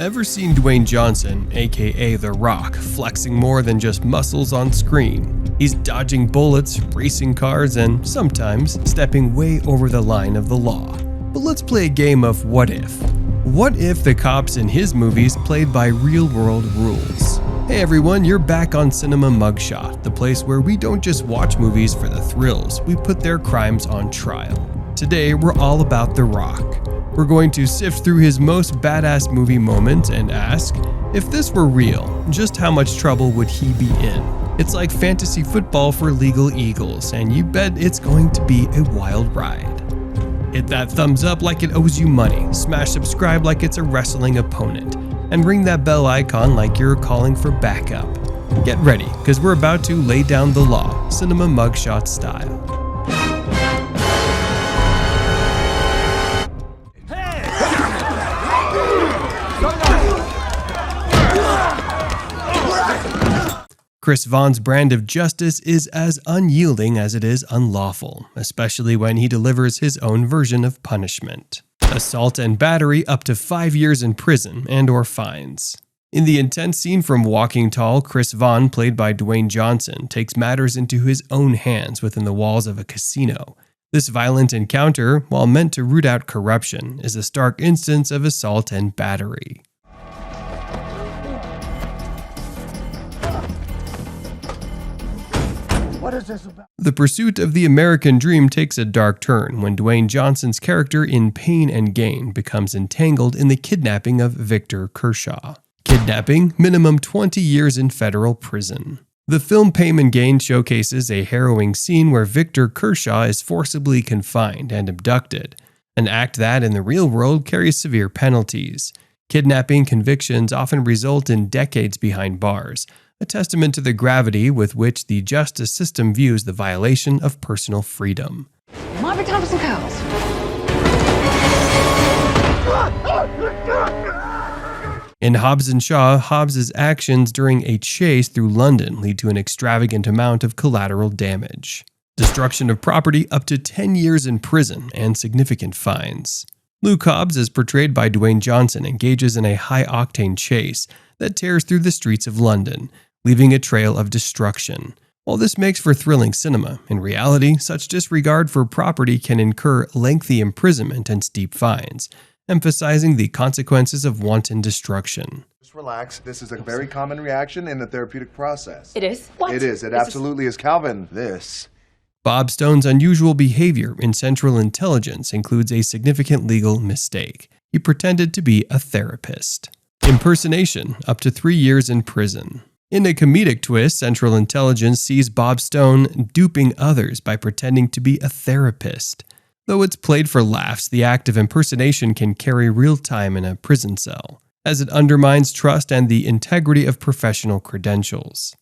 Ever seen Dwayne Johnson, aka The Rock, flexing more than just muscles on screen? He's dodging bullets, racing cars, and sometimes stepping way over the line of the law. But let's play a game of what if. What if the cops in his movies played by real-world rules? Hey everyone, you're back on Cinema Mugshot, the place where we don't just watch movies for the thrills, we put their crimes on trial. Today, we're all about The Rock. We're going to sift through his most badass movie moment and ask, if this were real, just how much trouble would he be in? It's like fantasy football for legal eagles, and you bet it's going to be a wild ride. Hit that thumbs up like it owes you money, smash subscribe like it's a wrestling opponent, and ring that bell icon like you're calling for backup. Get ready, because we're about to lay down the law, Cinema Mugshot style. Chris Vaughn's brand of justice is as unyielding as it is unlawful, especially when he delivers his own version of punishment. Assault and battery up to 5 years in prison and/or fines. In the intense scene from Walking Tall, Chris Vaughn, played by Dwayne Johnson, takes matters into his own hands within the walls of a casino. This violent encounter, while meant to root out corruption, is a stark instance of assault and battery. What is this about? The pursuit of the American dream takes a dark turn when Dwayne Johnson's character in Pain and Gain becomes entangled in the kidnapping of Victor Kershaw. Kidnapping, minimum 20 years in federal prison. The film Pain and Gain showcases a harrowing scene where Victor Kershaw is forcibly confined and abducted, an act that in the real world carries severe penalties. Kidnapping convictions often result in decades behind bars, a testament to the gravity with which the justice system views the violation of personal freedom. Marvin Thompson cows. In Hobbs and Shaw, Hobbs's actions during a chase through London lead to an extravagant amount of collateral damage. Destruction of property up to 10 years in prison and significant fines. Luke Hobbs, as portrayed by Dwayne Johnson, engages in a high-octane chase that tears through the streets of London, leaving a trail of destruction. While this makes for thrilling cinema, in reality, such disregard for property can incur lengthy imprisonment and steep fines, emphasizing the consequences of wanton destruction. Just relax. This is a very common reaction in the therapeutic process. It is? What? It is. It absolutely is. Calvin, this. Bob Stone's unusual behavior in Central Intelligence includes a significant legal mistake. He pretended to be a therapist. Impersonation, up to 3 years in prison. In a comedic twist, Central Intelligence sees Bob Stone duping others by pretending to be a therapist. Though it's played for laughs, the act of impersonation can carry real time in a prison cell, as it undermines trust and the integrity of professional credentials.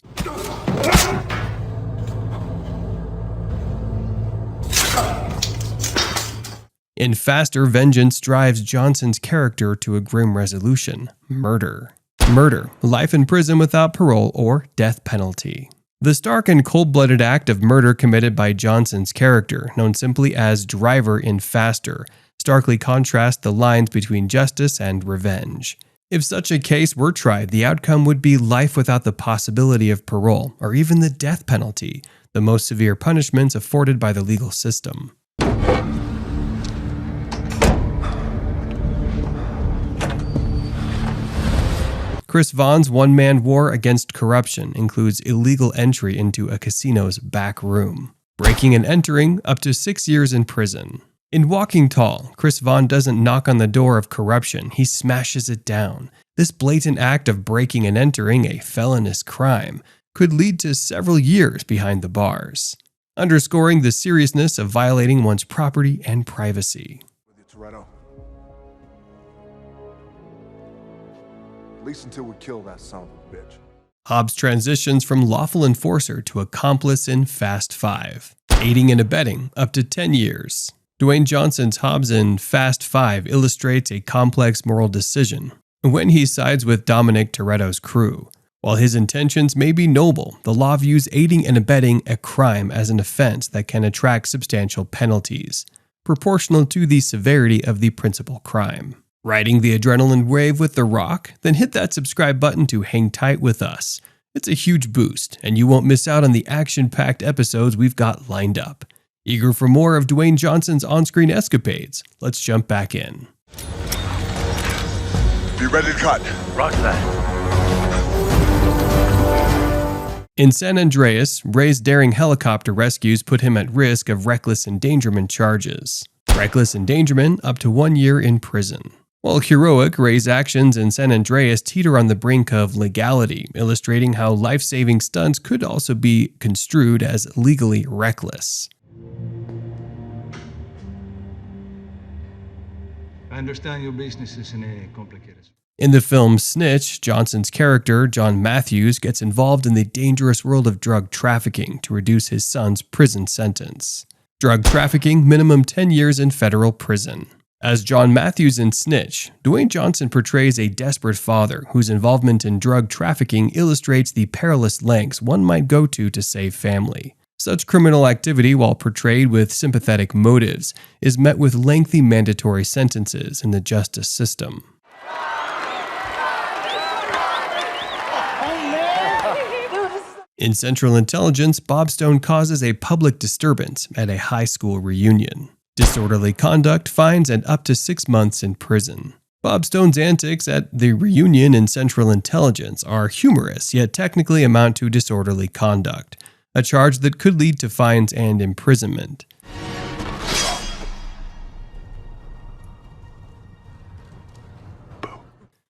In Faster, vengeance drives Johnson's character to a grim resolution: murder. Murder, life in prison without parole or death penalty. The stark and cold-blooded act of murder committed by Johnson's character, known simply as Driver in Faster, starkly contrasts the lines between justice and revenge. If such a case were tried, the outcome would be life without the possibility of parole, or even the death penalty, the most severe punishments afforded by the legal system. Chris Vaughn's one-man war against corruption includes illegal entry into a casino's back room. Breaking and entering, up to 6 years in prison. In Walking Tall, Chris Vaughn doesn't knock on the door of corruption, he smashes it down. This blatant act of breaking and entering, a felonious crime, could lead to several years behind the bars, underscoring the seriousness of violating one's property and privacy. At least until we kill that son of a bitch. Hobbs transitions from lawful enforcer to accomplice in Fast 5. Aiding and abetting, up to 10 years. Dwayne Johnson's Hobbs in Fast 5 illustrates a complex moral decision when he sides with Dominic Toretto's crew. While his intentions may be noble, the law views aiding and abetting a crime as an offense that can attract substantial penalties, proportional to the severity of the principal crime. Riding the adrenaline wave with The Rock? Then hit that subscribe button to hang tight with us. It's a huge boost, and you won't miss out on the action-packed episodes we've got lined up. Eager for more of Dwayne Johnson's on-screen escapades? Let's jump back in. Be ready to cut. Roger that. In San Andreas, Ray's daring helicopter rescues put him at risk of reckless endangerment charges. Reckless endangerment up to 1 year in prison. While heroic, Ray's actions in San Andreas teeter on the brink of legality, illustrating how life-saving stunts could also be construed as legally reckless. I understand your business is complicated. In the film Snitch, Johnson's character, John Matthews, gets involved in the dangerous world of drug trafficking to reduce his son's prison sentence. Drug trafficking, minimum 10 years in federal prison. As John Matthews in Snitch, Dwayne Johnson portrays a desperate father whose involvement in drug trafficking illustrates the perilous lengths one might go to save family. Such criminal activity, while portrayed with sympathetic motives, is met with lengthy mandatory sentences in the justice system. In Central Intelligence, Bob Stone causes a public disturbance at a high school reunion. Disorderly conduct, fines, and up to 6 months in prison. Bob Stone's antics at the reunion in Central Intelligence are humorous, yet technically amount to disorderly conduct, a charge that could lead to fines and imprisonment.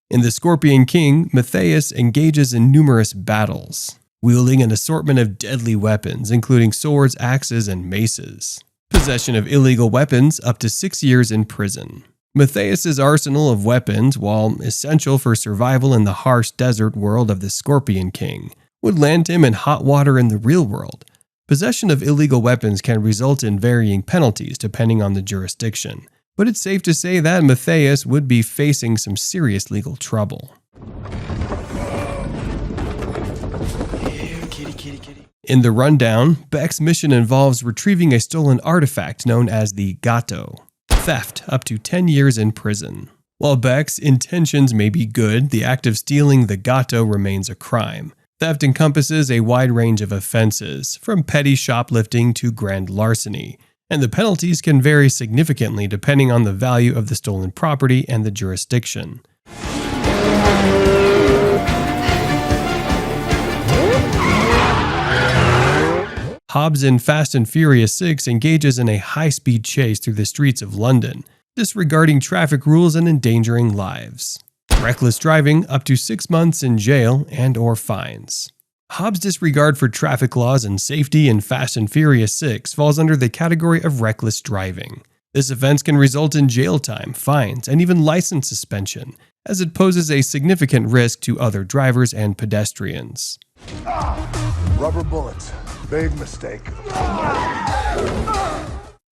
In The Scorpion King, Matthias engages in numerous battles, wielding an assortment of deadly weapons, including swords, axes, and maces. Possession of illegal weapons, up to 6 years in prison. Matthias's arsenal of weapons, while essential for survival in the harsh desert world of the Scorpion King, would land him in hot water in the real world. Possession of illegal weapons can result in varying penalties depending on the jurisdiction, but it's safe to say that Matthias would be facing some serious legal trouble. In The Rundown, Beck's mission involves retrieving a stolen artifact known as the Gato. Theft, up to 10 years in prison. While Beck's intentions may be good, the act of stealing the Gato remains a crime. Theft encompasses a wide range of offenses, from petty shoplifting to grand larceny, and the penalties can vary significantly depending on the value of the stolen property and the jurisdiction. Hobbs in Fast and Furious 6 engages in a high-speed chase through the streets of London, disregarding traffic rules and endangering lives. Reckless driving, up to 6 months in jail and/or fines. Hobbs' disregard for traffic laws and safety in Fast and Furious 6 falls under the category of reckless driving. This offense can result in jail time, fines, and even license suspension, as it poses a significant risk to other drivers and pedestrians. Rubber bullets. Big mistake.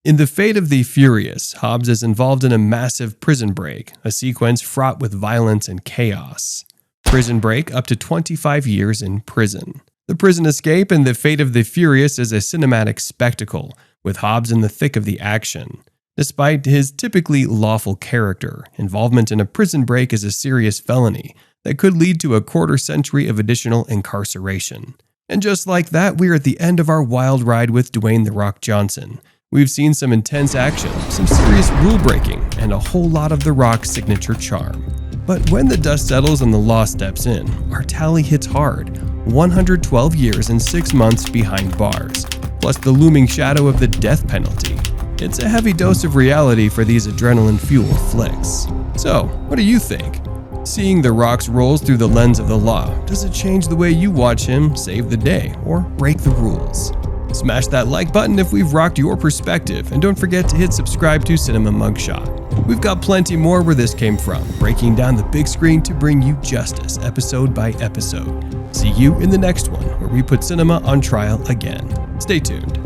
In The Fate of the Furious, Hobbs is involved in a massive prison break, a sequence fraught with violence and chaos. Prison break, up to 25 years in prison. The prison escape in The Fate of the Furious is a cinematic spectacle, with Hobbs in the thick of the action. Despite his typically lawful character, involvement in a prison break is a serious felony that could lead to a quarter-century of additional incarceration. And just like that, we're at the end of our wild ride with Dwayne "The Rock" Johnson. We've seen some intense action, some serious rule-breaking, and a whole lot of The Rock's signature charm. But when the dust settles and the law steps in, our tally hits hard. 112 years and 6 months behind bars, plus the looming shadow of the death penalty. It's a heavy dose of reality for these adrenaline-fueled flicks. So, what do you think? Seeing The Rock's roles through the lens of the law, does it change the way you watch him save the day or break the rules? Smash that like button if we've rocked your perspective, and don't forget to hit subscribe to Cinema Mugshot. We've got plenty more where this came from, breaking down the big screen to bring you justice episode by episode. See you in the next one, where we put cinema on trial again. Stay tuned.